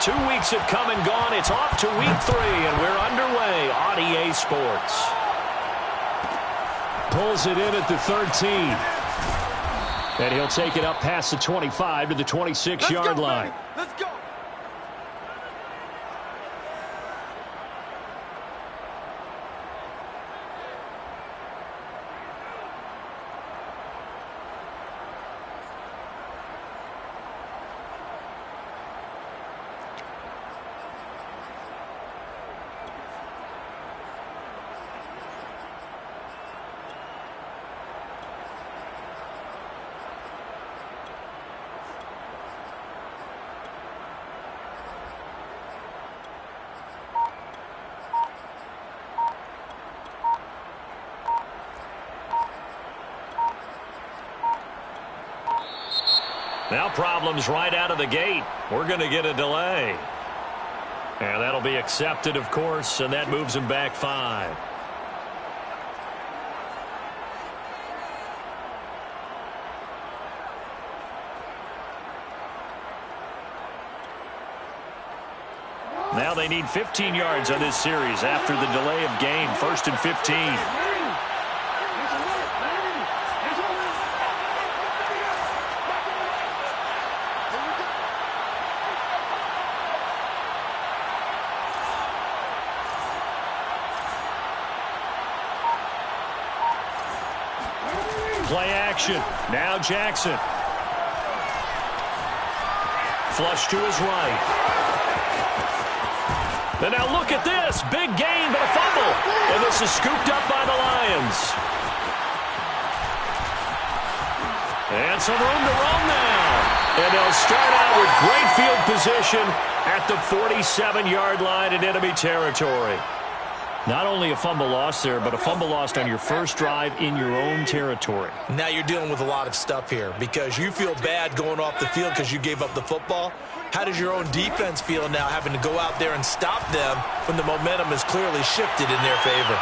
2 weeks have come and gone. It's off to week 3, and we're underway on EA Sports. Pulls it in at the 13. And he'll take it up past the 25 to the 26-yard line. Let's go. Now problems right out of the gate. We're going to get a delay. And that'll be accepted, of course, and that moves him back 5. Now they need 15 yards on this series after the delay of game. 1st and 15. Play action. Now Jackson. Flush to his right. And now look at this. Big gain, but a fumble. And this is scooped up by the Lions. And some room to roam now. And they'll start out with great field position at the 47-yard line in enemy territory. Not only a fumble loss there, but a fumble lost on your first drive in your own territory. Now you're dealing with a lot of stuff here because you feel bad going off the field because you gave up the football. How does your own defense feel now having to go out there and stop them when the momentum is clearly shifted in their favor?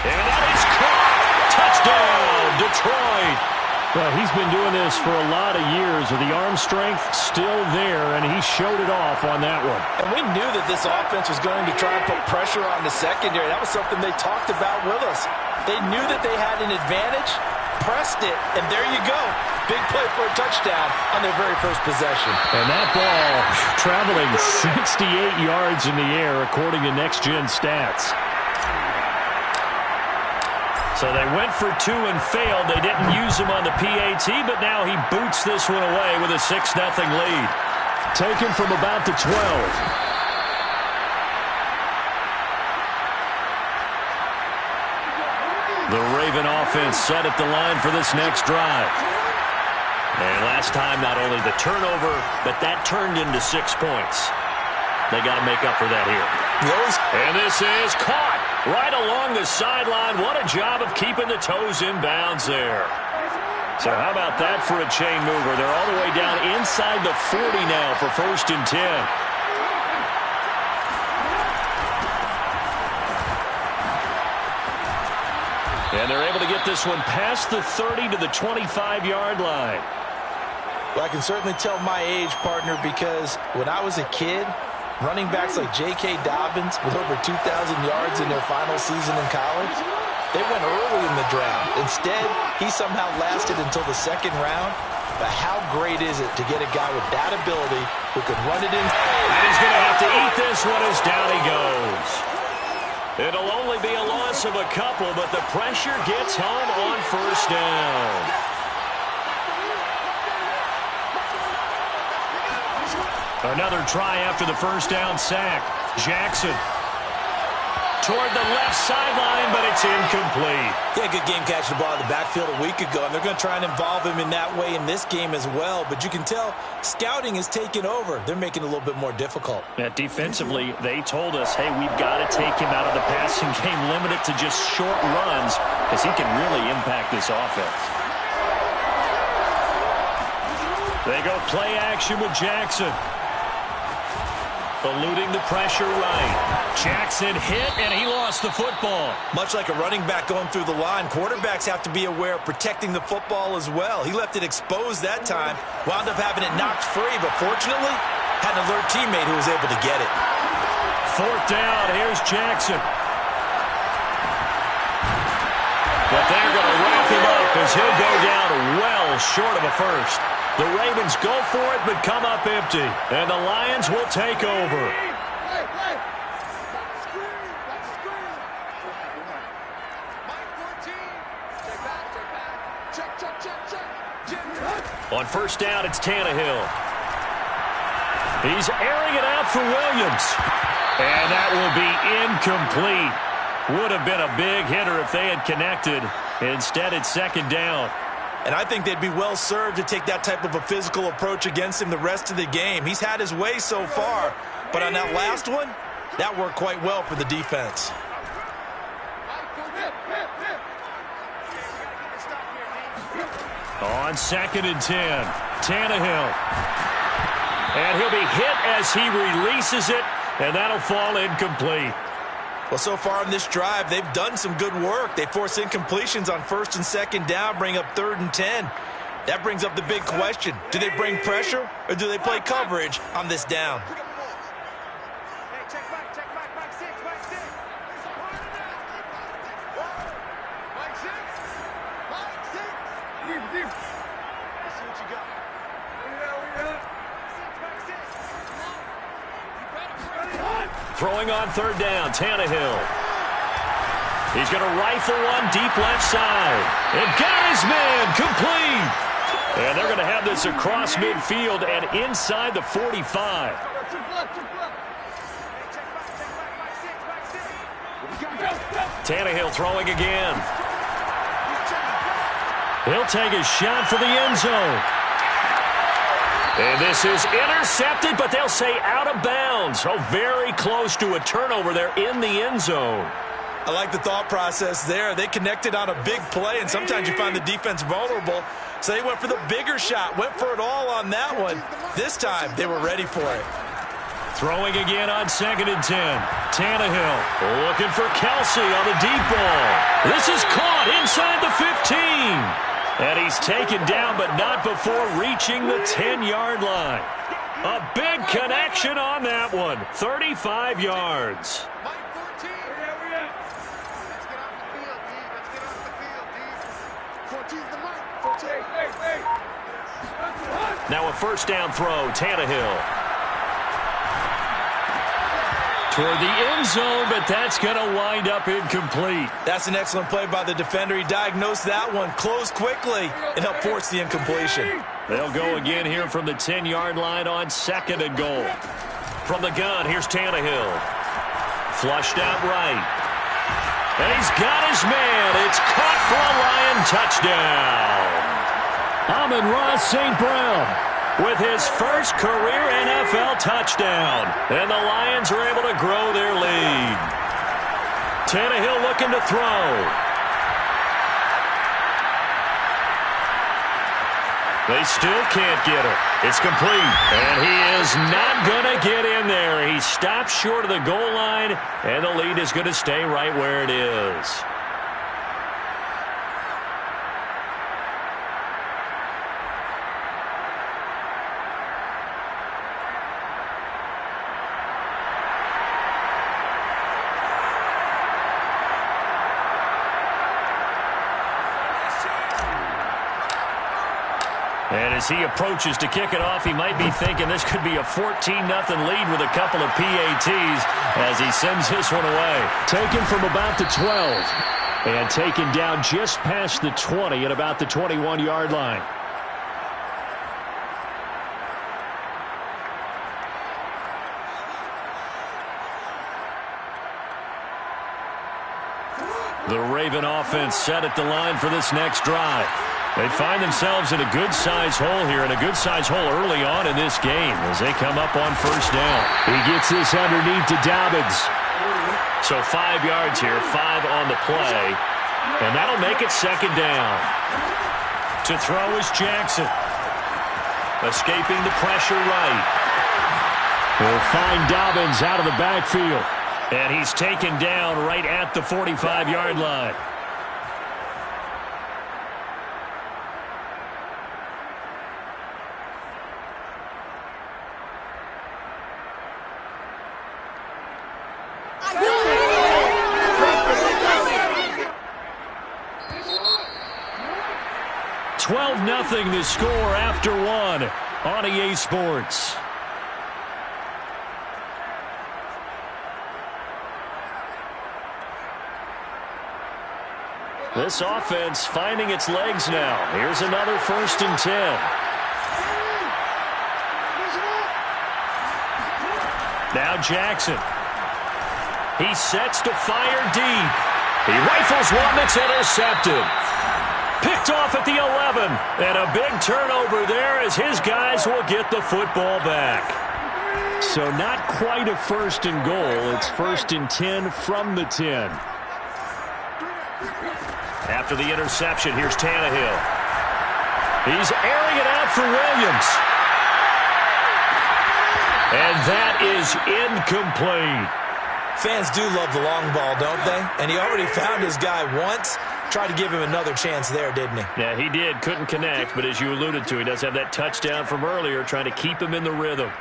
And that is caught. Touchdown, Detroit. Well, he's been doing this for a lot of years with the arm strength still there, and he showed it off on that one. And we knew that this offense was going to try and put pressure on the secondary. That was something they talked about with us. They knew that they had an advantage, pressed it, and there you go. Big play for a touchdown on their very first possession. And that ball traveling 68 yards in the air, according to Next Gen Stats. So they went for 2 and failed. They didn't use him on the PAT, but now he boots this one away with a 6-0 lead. Taken from about the 12. The Raven offense set at the line for this next drive. And last time, not only the turnover, but that turned into 6 points. They got to make up for that here. And this is caught right along the sideline. What a job of keeping the toes in bounds there. So how about that for a chain mover? They're all the way down inside the 40 now for 1st and 10. And they're able to get this one past the 30 to the 25-yard line. Well, I can certainly tell my age, partner, because when I was a kid, running backs like J.K. Dobbins with over 2,000 yards in their final season in college, they went early in the draft. Instead, he somehow lasted until the 2nd round. But how great is it to get a guy with that ability who can run it in? And he's going to have to eat this one as down he goes. It'll only be a loss of a couple, but the pressure gets home on 1st down. Another try after the 1st down sack. Jackson toward the left sideline, but it's incomplete. Yeah, good game catching the ball in the backfield a week ago, and they're going to try and involve him in that way in this game as well. But you can tell scouting is taking over. They're making it a little bit more difficult. Defensively, they told us, hey, we've got to take him out of the passing game, limit it to just short runs, because he can really impact this offense. They go play action with Jackson. Eluding the pressure right. Jackson hit, and he lost the football. Much like a running back going through the line, quarterbacks have to be aware of protecting the football as well. He left it exposed that time, wound up having it knocked free, but fortunately, had an alert teammate who was able to get it. Fourth down, here's Jackson. But they're going to wrap him up as he'll go down well short of a first. The Ravens go for it but come up empty. And the Lions will take over. On first down, it's Tannehill. He's airing it out for Williams. And that will be incomplete. Would have been a big hitter if they had connected. Instead, it's second down. And I think they'd be well served to take that type of a physical approach against him the rest of the game. He's had his way so far. But on that last one, that worked quite well for the defense. On 2nd and 10, Tannehill. And he'll be hit as he releases it, and that'll fall incomplete. Well, so far on this drive, they've done some good work. They force incompletions on 1st and 2nd down, bring up 3rd and 10. That brings up the big question. Do they bring pressure, or do they play coverage on this down? Throwing on 3rd down, Tannehill. He's going to rifle one deep left side. And got his man complete. And they're going to have this across midfield and inside the 45. Tannehill throwing again. He'll take a shot for the end zone. And this is intercepted, but they'll say out of bounds. So very close to a turnover there in the end zone. I like the thought process there. They connected on a big play, and sometimes you find the defense vulnerable. So they went for the bigger shot, went for it all on that one. This time, they were ready for it. Throwing again on 2nd and 10. Tannehill looking for Kelsey on the deep ball. This is caught inside the 15. And he's taken down, but not before reaching the 10-yard line. A big connection on that one. 35 yards. Now a first down throw, Tannehill. Toward the end zone, but that's going to wind up incomplete. That's an excellent play by the defender. He diagnosed that one, closed quickly, and helped force the incompletion. They'll go again here from the 10-yard line on 2nd and goal. From the gun, here's Tannehill. Flushed out right. And he's got his man. It's caught for a Lion touchdown. Amon-Ra St. Brown with his first career NFL touchdown. And the Lions are able to grow their lead. Tannehill looking to throw. They still can't get it. It's complete. And he is not going to get in there. He stops short of the goal line, and the lead is going to stay right where it is. And as he approaches to kick it off, he might be thinking this could be a 14-0 lead with a couple of PATs as he sends this one away. Taken from about the 12 and taken down just past the 20 at about the 21-yard line. The Raven offense set at the line for this next drive. They find themselves in a good-sized hole here, and a good-sized hole early on in this game as they come up on first down. He gets this underneath to Dobbins. So 5 yards here, 5 on the play, and that'll make it second down. To throw is Jackson. Escaping the pressure right. We'll find Dobbins out of the backfield. And he's taken down right at the 45-yard line. 12-0 the score after one on EA Sports. This offense finding its legs now. Here's another 1st and 10. Now Jackson. He sets to fire deep. He rifles one that's intercepted. Picked off at the 11. And a big turnover there as his guys will get the football back. So not quite a 1st and goal. It's 1st and 10 from the 10. After the interception, here's Tannehill. He's airing it out for Williams. And that is incomplete. Fans do love the long ball, don't they? And he already found his guy once. Tried to give him another chance there, didn't he? Yeah, he did. Couldn't connect, but as you alluded to, he does have that touchdown from earlier, trying to keep him in the rhythm.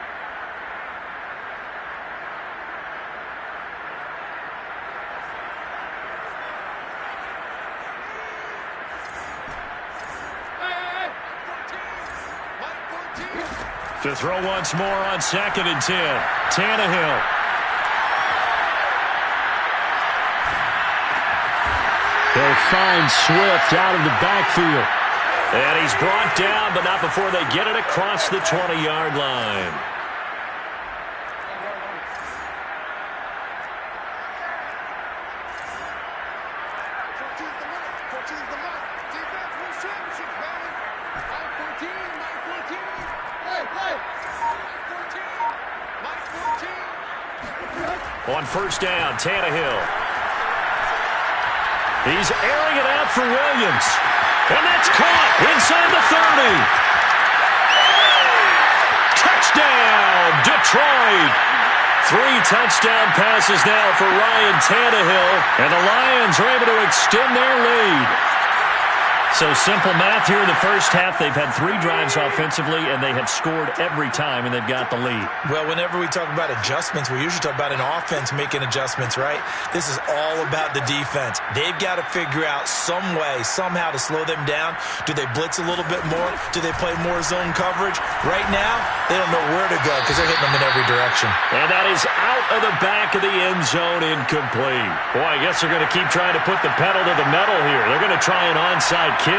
To throw once more on 2nd and 10. Tannehill. He'll find Swift out of the backfield. And he's brought down, but not before they get it across the 20-yard line. On 1st down, Tannehill. He's airing it out for Williams. And that's caught inside the 30. Touchdown, Detroit. 3 touchdown passes now for Ryan Tannehill. And the Lions are able to extend their lead. So simple math here in the first half. They've had 3 drives offensively, and they have scored every time, and they've got the lead. Well, whenever we talk about adjustments, we usually talk about an offense making adjustments, right? This is all about the defense. They've got to figure out some way, somehow to slow them down. Do they blitz a little bit more? Do they play more zone coverage? Right now, they don't know where to go because they're hitting them in every direction. And that is out of the back of the end zone, incomplete. Boy, I guess they're going to keep trying to put the pedal to the metal here. They're going to try an onside kick.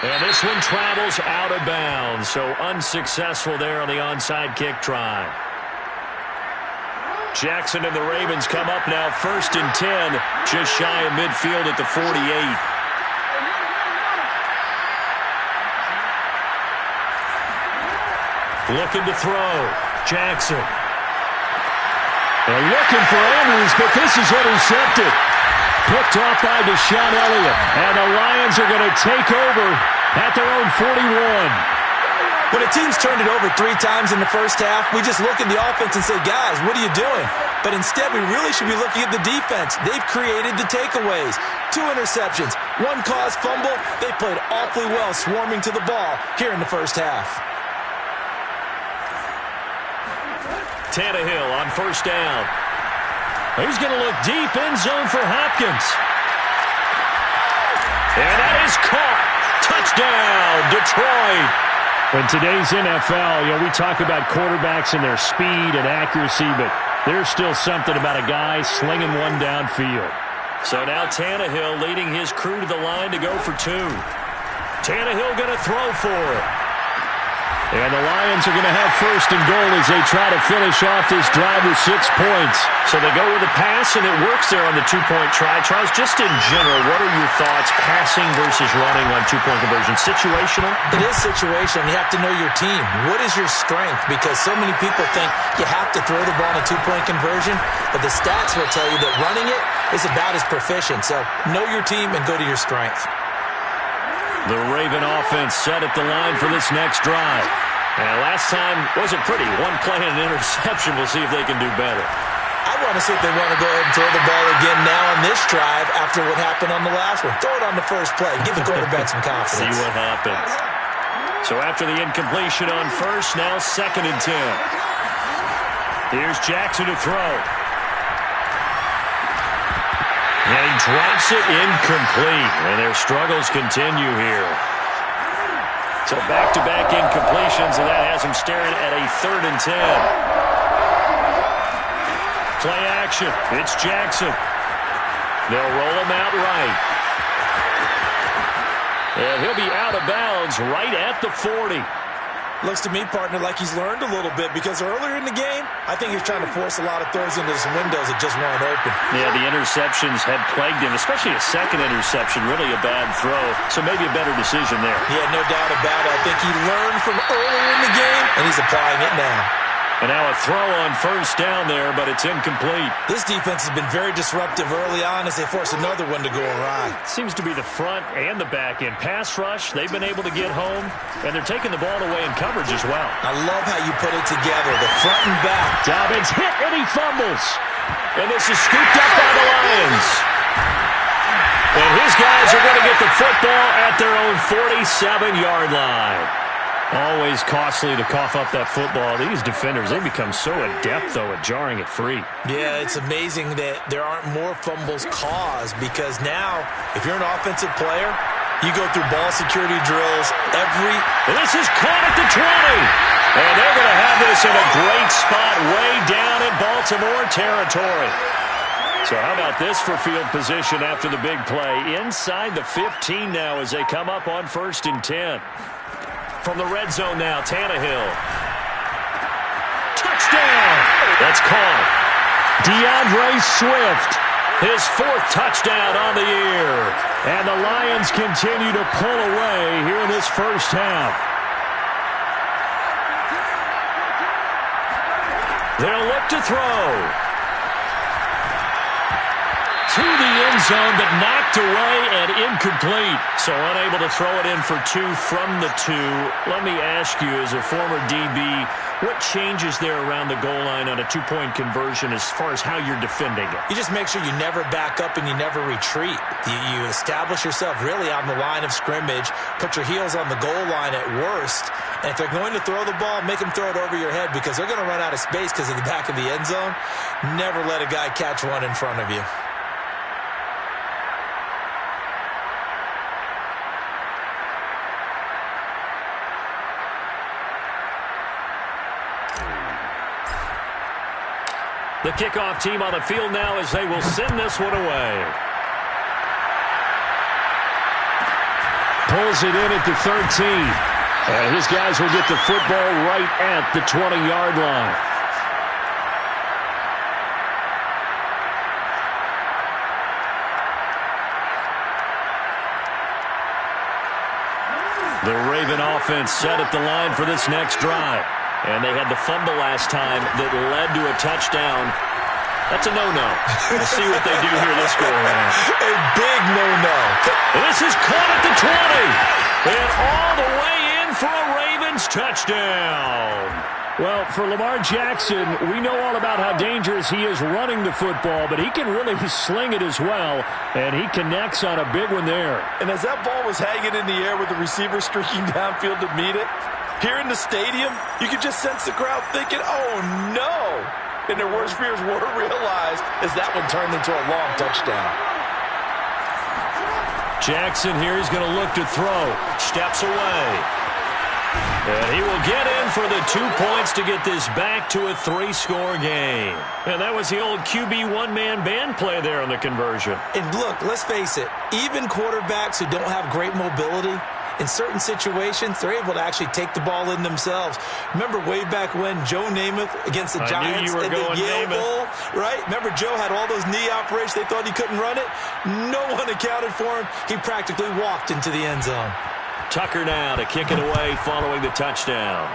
And this one travels out of bounds, so unsuccessful there on the onside kick try. Jackson and the Ravens come up now 1st and 10, just shy of midfield at the 48. Looking to throw. Jackson. They're looking for Andrews, but this is intercepted. Picked off by Deshaun Elliott. And the Lions are going to take over at their own 41. When a team's turned it over 3 times in the first half, we just look at the offense and say, guys, what are you doing? But instead, we really should be looking at the defense. They've created the takeaways. 2 interceptions, 1 caused fumble. They played awfully well swarming to the ball here in the first half. Tannehill on 1st down. He's going to look deep end zone for Hopkins. And that is caught. Touchdown, Detroit. In today's NFL, we talk about quarterbacks and their speed and accuracy, but there's still something about a guy slinging one downfield. So now Tannehill leading his crew to the line to go for 2. Tannehill going to throw for it. And the Lions are going to have 1st and goal as they try to finish off this drive with 6 points. So they go with a pass, and it works there on the 2-point try. Charles, just in general, what are your thoughts, passing versus running on 2-point conversion? Situational? It is situational. You have to know your team. What is your strength? Because so many people think you have to throw the ball in a 2-point conversion, but the stats will tell you that running it is about as proficient. So know your team and go to your strength. The Raven offense set at the line for this next drive. And last time wasn't pretty. 1 play and an interception. We'll see if they can do better. I want to see if they want to go ahead and throw the ball again now on this drive after what happened on the last one. Throw it on the first play. Give the quarterback some confidence. See what happens. So after the incompletion on first, now 2nd and 10. Here's Jackson to throw. And he drops it incomplete. And their struggles continue here. So back-to-back incompletions, and that has him staring at a 3rd and 10. Play action. It's Jackson. They'll roll him out right. And he'll be out of bounds right at the 40. Looks to me, partner, like he's learned a little bit because earlier in the game, I think he was trying to force a lot of throws into some windows that just weren't open. Yeah, the interceptions had plagued him, especially a second interception, really a bad throw. So maybe a better decision there. Yeah, no doubt about it. I think he learned from earlier in the game, and he's applying it now. And now a throw on first down there, but it's incomplete. This defense has been very disruptive early on as they force another one to go awry. Seems to be the front and the back end. Pass rush, they've been able to get home, and they're taking the ball away in coverage as well. I love how you put it together, the front and back. Dobbins hit, and he fumbles. And this is scooped up by the Lions. And his guys are going to get the football at their own 47-yard line. Always costly to cough up that football. These defenders, they become so adept, though, at jarring it free. Yeah, it's amazing that there aren't more fumbles caused because now, if you're an offensive player, you go through ball security drills And this is caught at the 20. And they're going to have this in a great spot way down in Baltimore territory. So how about this for field position after the big play? Inside the 15 now as they come up on 1st and 10. From the red zone now, Tannehill. Touchdown! That's caught. DeAndre Swift, his 4th touchdown on the year. And the Lions continue to pull away here in this first half. They'll look to throw. To the end zone, but knocked away and incomplete. So unable to throw it in for 2 from the 2. Let me ask you, as a former DB, what changes there around the goal line on a 2-point conversion as far as how you're defending it? You just make sure you never back up and you never retreat. You establish yourself really on the line of scrimmage, put your heels on the goal line at worst, and if they're going to throw the ball, make them throw it over your head because they're going to run out of space because of the back of the end zone. Never let a guy catch one in front of you. The kickoff team on the field now as they will send this one away. Pulls it in at the 13. And his guys will get the football right at the 20-yard line. The Raven offense set at the line for this next drive. And they had the fumble last time that led to a touchdown. That's a no-no. We'll see what they do here this go-around. A big no-no. This is caught at the 20. And all the way in for a Ravens touchdown. Well, for Lamar Jackson, we know all about how dangerous he is running the football, but he can really sling it as well, and he connects on a big one there. And as that ball was hanging in the air with the receiver streaking downfield to meet it, here in the stadium, you could just sense the crowd thinking, oh, no. And their worst fears were realized as that one turned into a long touchdown. Jackson here is going to look to throw. Steps away. And he will get in for the 2 points to get this back to a 3-score game. And that was the old QB one-man band play there on the conversion. And look, let's face it, even quarterbacks who don't have great mobility, in certain situations, they're able to actually take the ball in themselves. Remember way back when Joe Namath against the Giants in the Yale Bowl, right? Remember Joe had all those knee operations. They thought he couldn't run it. No one accounted for him. He practically walked into the end zone. Tucker now to kick it away following the touchdown.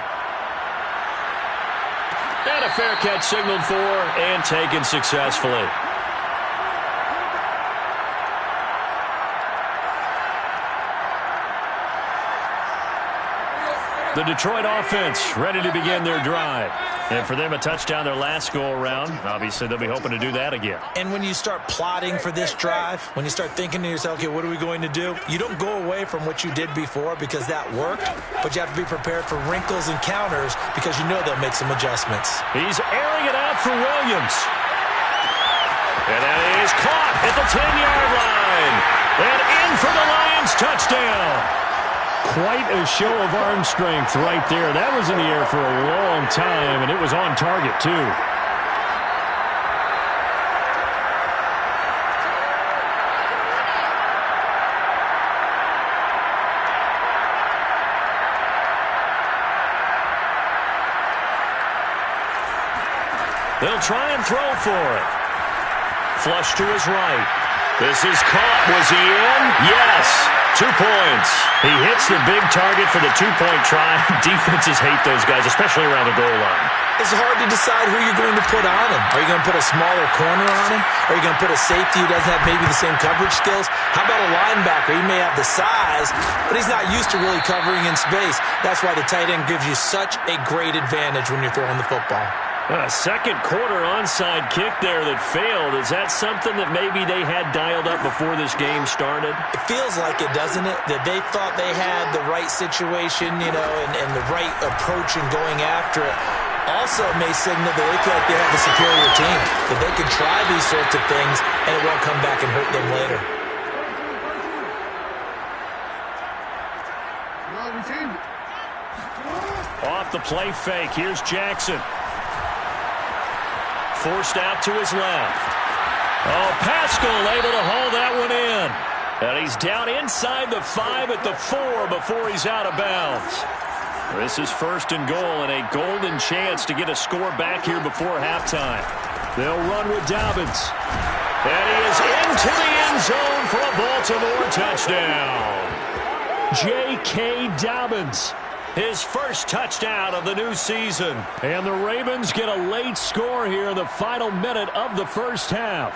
And a fair catch signaled for and taken successfully. The Detroit offense ready to begin their drive. And for them, a touchdown their last go-around. Obviously, they'll be hoping to do that again. And when you start plotting for this drive, when you start thinking to yourself, okay, what are we going to do? You don't go away from what you did before because that worked, but you have to be prepared for wrinkles and counters because you know they'll make some adjustments. He's airing it out for Williams. And that is caught at the 10-yard line. And in for the Lions touchdown. Quite a show of arm strength right there. That was in the air for a long time, and it was on target, too. They'll try and throw for it. Flush to his right. This is caught. Was he in? Yes. 2 points. He hits the big target for the 2-point try. Defenses hate those guys, especially around the goal line. It's hard to decide who you're going to put on him. Are you going to put a smaller corner on him? Are you going to put a safety who doesn't have maybe the same coverage skills? How about a linebacker? He may have the size, but he's not used to really covering in space. That's why the tight end gives you such a great advantage when you're throwing the football. A second quarter onside kick there that failed. Is that something that maybe they had dialed up before this game started? It feels like it, doesn't it? That they thought they had the right situation, you know, and the right approach in going after it. Also may signal that they feel like they have the superior team, that they can try these sorts of things and it won't come back and hurt them later. Off the play fake. Here's Jackson. Forced out to his left. Oh, Pascal able to haul that one in. And he's down inside the 5 at the 4 before he's out of bounds. This is 1st and goal and a golden chance to get a score back here before halftime. They'll run with Dobbins. And he is into the end zone for a Baltimore touchdown. J.K. Dobbins. His first touchdown of the new season. And the Ravens get a late score here in the final minute of the first half.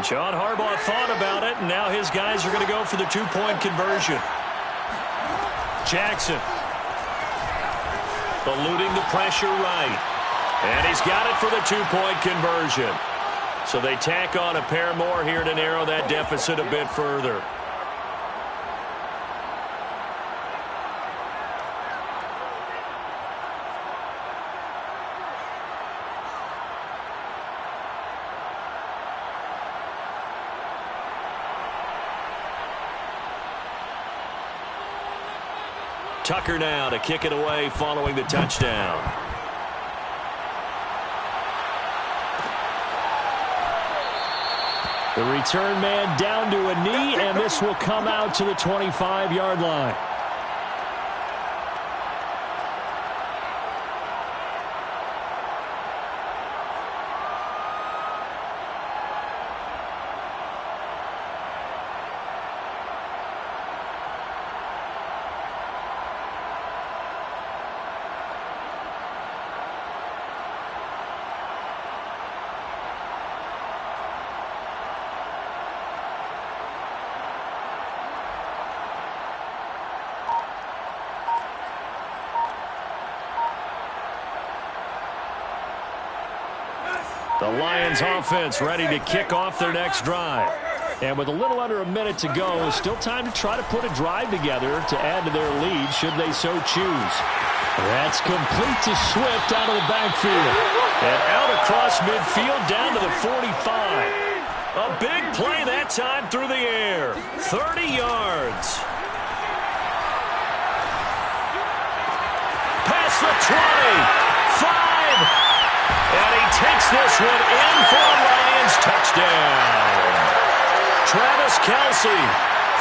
John Harbaugh thought about it, and now his guys are going to go for the 2-point conversion. Jackson. Eluding the pressure right. And he's got it for the 2-point conversion. So they tack on a pair more here to narrow that deficit a bit further. Tucker now to kick it away following the touchdown. The return man down to a knee, and this will come out to the 25-yard line. The Lions offense ready to kick off their next drive. And with a little under a minute to go, still time to try to put a drive together to add to their lead should they so choose. That's complete to Swift out of the backfield. And out across midfield down to the 45. A big play that time through the air. 30 yards. Past the 20. 5. And he takes this one in for a Lions touchdown. Travis Kelce,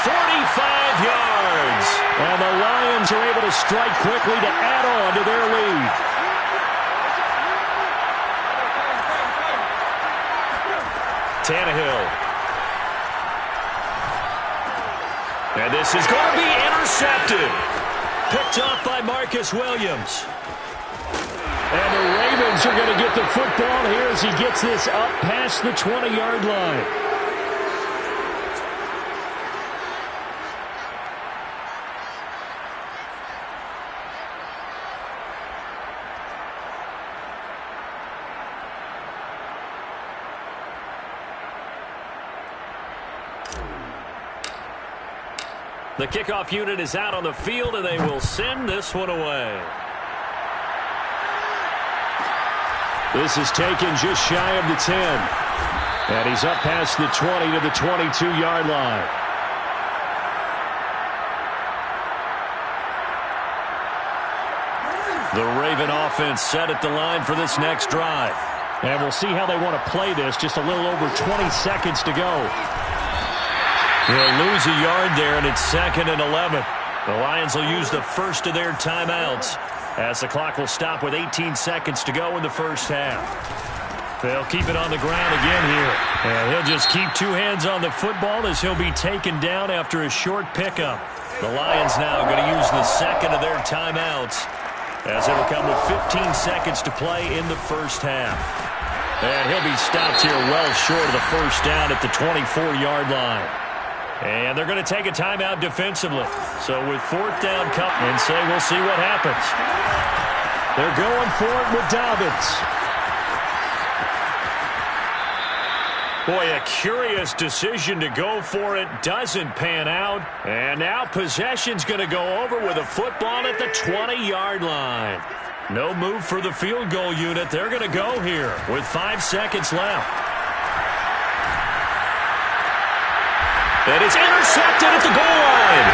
45 yards. And the Lions are able to strike quickly to add on to their lead. Tannehill. And this is going to be intercepted. Picked off by Marcus Williams. And the Ravens are going to get the football here as he gets this up past the 20-yard line. The kickoff unit is out on the field, and they will send this one away. This is taken just shy of the 10. And he's up past the 20 to the 22-yard line. The Raven offense set at the line for this next drive. And we'll see how they want to play this. Just a little over 20 seconds to go. They'll lose a yard there, and it's 2nd and 11. The Lions will use the first of their timeouts as the clock will stop with 18 seconds to go in the first half. They'll keep it on the ground again here. And he'll just keep two hands on the football as he'll be taken down after a short pickup. The Lions now going to use the second of their timeouts as it'll come with 15 seconds to play in the first half. And he'll be stopped here well short of the first down at the 24-yard line. And they're going to take a timeout defensively. So with 4th down coming, and say we'll see what happens. They're going for it with Dobbins. Boy, a curious decision to go for it. Doesn't pan out. And now possession's going to go over with a football at the 20-yard line. No move for the field goal unit. They're going to go here with 5 seconds left. And it's intercepted at the goal line.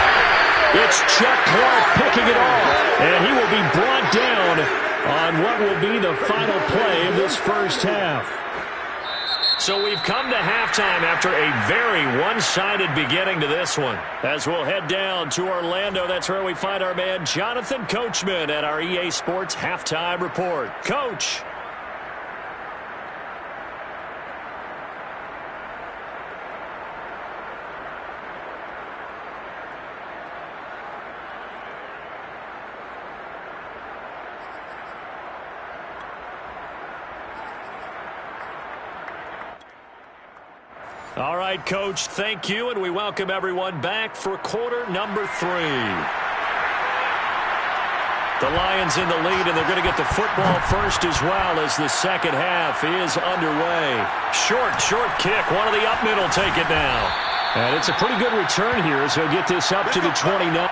It's Chuck Clark picking it off. And he will be brought down on what will be the final play of this first half. So we've come to halftime after a very one-sided beginning to this one. As we'll head down to Orlando, that's where we find our man Jonathan Coachman at our EA Sports Halftime Report. Coach. All right, Coach, thank you, and we welcome everyone back for quarter number 3. The Lions in the lead, and they're going to get the football first as well as the second half is underway. Short kick. One of the up mid will take it now. And it's a pretty good return here as he'll get this up to the 29.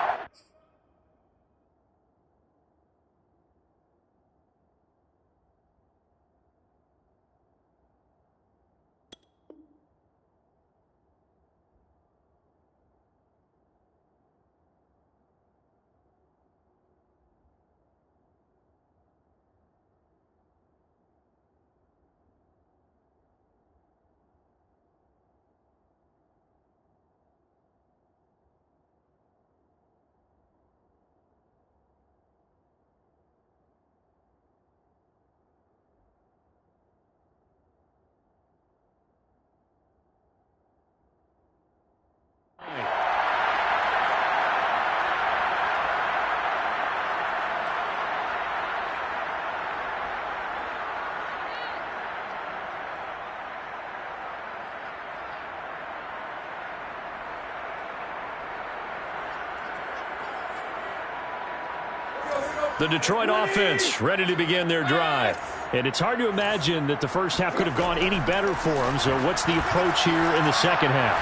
The Detroit offense ready to begin their drive. And it's hard to imagine that the first half could have gone any better for them. So what's the approach here in the second half?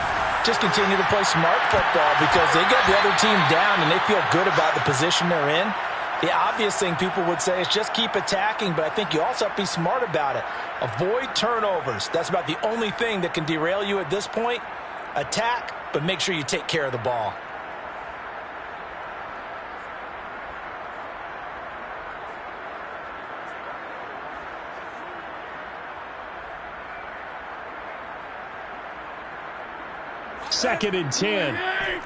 Just continue to play smart football because they got the other team down and they feel good about the position they're in. The obvious thing people would say is just keep attacking, but I think you also have to be smart about it. Avoid turnovers. That's about the only thing that can derail you at this point. Attack, but make sure you take care of the ball. Second and 10. Mike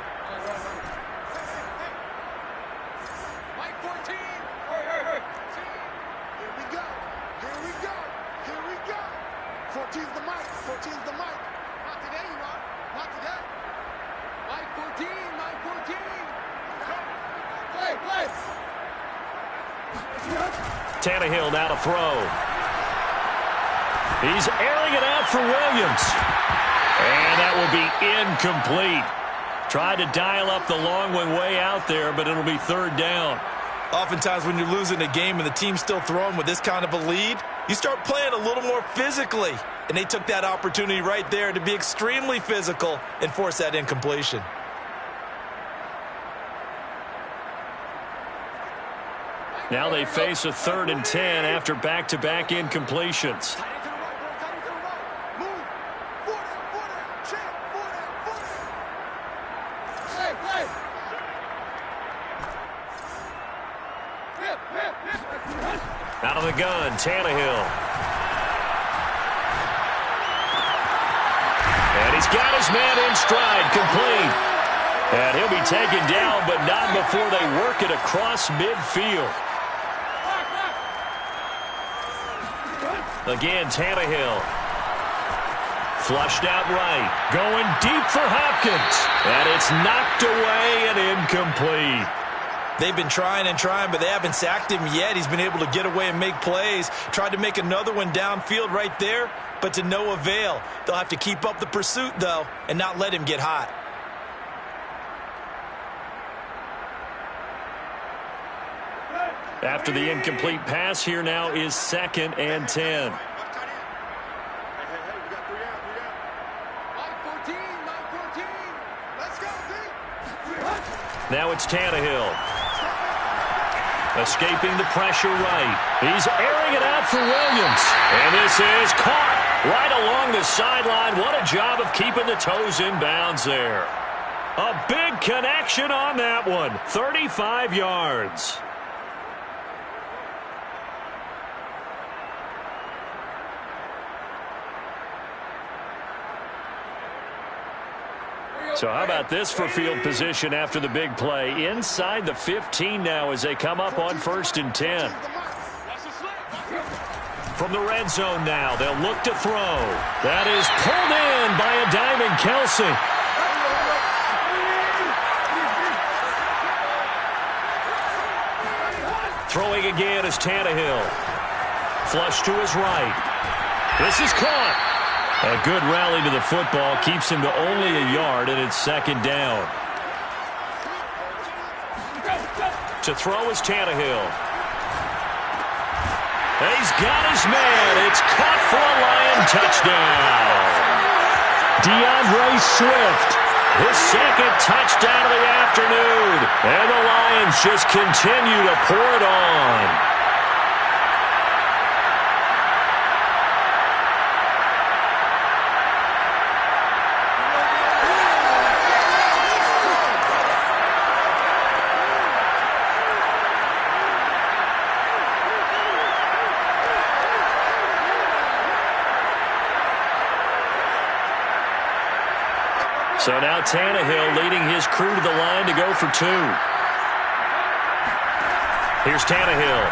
14. Here we go. Here we go. Here we go. 14's the mic. 14's the mic. Not today, you are. Not today. Mike 14. Mike 14. Play. Tannehill now to throw. He's airing it out for Williams. And that will be incomplete. Tried to dial up the long one way out there, but it'll be third down. Oftentimes when you're losing a game and the team's still throwing with this kind of a lead, you start playing a little more physically. And they took that opportunity right there to be extremely physical and force that incompletion. Now they face a 3rd and 10 after back-to-back incompletions. Out of the gun, Tannehill. And he's got his man in stride, complete. And he'll be taken down, but not before they work it across midfield. Again, Tannehill. Flushed out right. Going deep for Hopkins. And it's knocked away and incomplete. They've been trying and trying, but they haven't sacked him yet. He's been able to get away and make plays. Tried to make another one downfield right there, but to no avail. They'll have to keep up the pursuit, though, and not let him get hot. After the incomplete pass, here now is 2nd and 10. Now it's Tannehill. Escaping the pressure right. He's airing it out for Williams. And this is caught right along the sideline. What a job of keeping the toes in bounds there. A big connection on that one. 35 yards. So how about this for field position after the big play? Inside the 15 now as they come up on 1st and 10. From the red zone now, they'll look to throw. That is pulled in by a Diamond Kelsey. Throwing again is Tannehill. Flush to his right. This is caught. A good rally to the football keeps him to only a yard, and it's 2nd down. To throw is Tannehill. He's got his man. It's caught for a Lion touchdown. DeAndre Swift, his 2nd touchdown of the afternoon. And the Lions just continue to pour it on. So now Tannehill leading his crew to the line to go for 2. Here's Tannehill.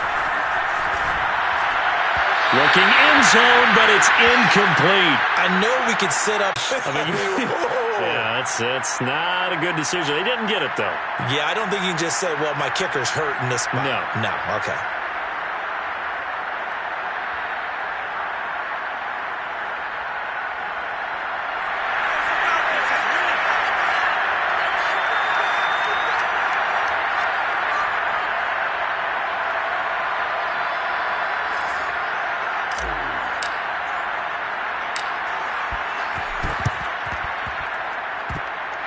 Looking end zone, but it's incomplete. I know we could set up. Yeah, it's not a good decision. They didn't get it, though. Yeah, I don't think you can just say, well, my kicker's hurt in this spot. No, okay.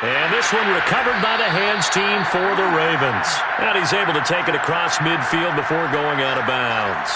And this one recovered by the hands team for the Ravens. And he's able to take it across midfield before going out of bounds.